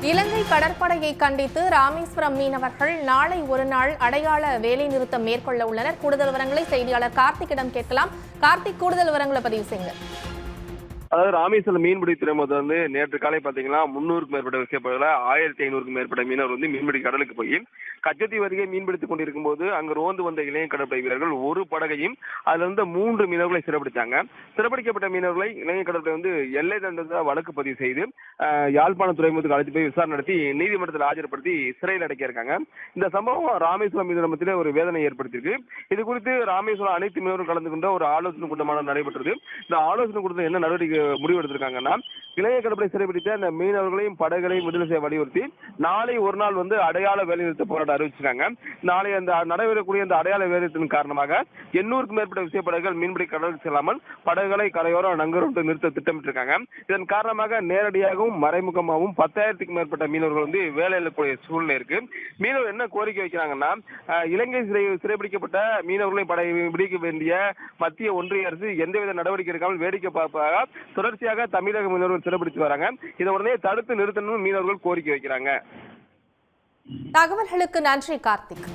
இலங்கை கடற்படையை கண்டித்து ராமேஸ்வரம் மீனவர்கள் நாளை ஒரு நாள் அடையாள வேலைநிறுத்தம் மேற்கொள்ள உள்ளனர். கூடுதல் விவரங்களை செய்தியாளர் கார்த்திக்கிடம் கேட்கலாம். கார்த்திக், கூடுதல் விவரங்களை பதிவு செய்யுங்க. அதாவது ராமேஸ்வரம் மீன்பிடி துறைமுகத்தில் நேற்று காலை பாத்தீங்கன்னா 300க்கும் மேற்பட்ட விசைப்படகுல 1500க்கும் மேற்பட்ட மீனவர் மீன்பிடி கடலுக்கு போய் கச்சத்தீவு அருகே மீன்பிடித்துக் கொண்டிருக்கும் போது அங்கு ரோந்து வந்த இளைய கடற்படை வீரர்கள் ஒரு படகையும் அதுல இருந்து 3 மீனவர்களை சிறைப்பிடிச்சாங்க. சிறைப்பிடிக்கப்பட்ட மீனவர்களை இளைய கடற்படை எல்லை தண்டனை வழக்கு பதிவு செய்து யாழ்ப்பாணம் துறைமுகத்துக்கு அழைத்து போய் விசாரணை நடத்தி நீதிமன்றத்தில் ஆஜர்படுத்தி சிறையில் அடைக்கியிருக்காங்க. இந்த சம்பவம் ராமேஸ்வரம் மீனவத்திலே ஒரு வேதனை ஏற்படுத்தியிருக்கு. இது குறித்து ராமேஸ்வரம் அனைத்து மீனவரும் கலந்து கொண்ட ஒரு ஆலோசனை கூட்டமானது நடைபெற்றது. இந்த ஆலோசனை கூட்டத்தில் என்ன நடவடிக்கை முடிவு எடுத்திருக்காங்கன்னா, இளைய கடற்படை சிறைப்பிடித்த அந்த மீனவர்களையும் படகுகளையும் விடுதலை செய்ய வலியுறுத்தி நாளை ஒரு நாள் அடையாள வேலைநிறுத்த போராட்டம் அறிவிச்சிருக்காங்க. நாளை அந்த நடைபெறக்கூடிய அந்த அடையாள வேலைநிறுத்தத்தின் காரணமாக 800க்கும் மேற்பட்ட விசைப்படகுகள் மீன்பிடி கடலுக்கு செல்லாமல் படகுகளை கரையோரம் நங்கரோடு நிறுத்த திட்டமிட்டிருக்காங்க. இதன் காரணமாக நேரடியாகவும் மறைமுகமாகவும் 10,000க்கும் மேற்பட்ட மீனவர்கள் வேலை இழக்கக்கூடிய சூழ்நிலை இருக்கு. மீனவர் என்ன கோரிக்கை வைக்கிறாங்கன்னா, இலங்கை சிறைப்பிடிக்கப்பட்ட மீனவர்களை பிடிக்க வேண்டிய மத்திய ஒன்றிய அரசு எந்தவித நடவடிக்கை எடுக்காமல் வேடிக்கை பார்ப்பதாக தொடர்ச்சியாக தமிழக மீனவர்கள் சிறைப்பிடித்து வராங்க. இதை உடனே தடுத்து நிறுத்தணும் மீனவர்கள் கோரிக்கை வைக்கிறாங்க. தகவல்களுக்கு நன்றி கார்த்திக்.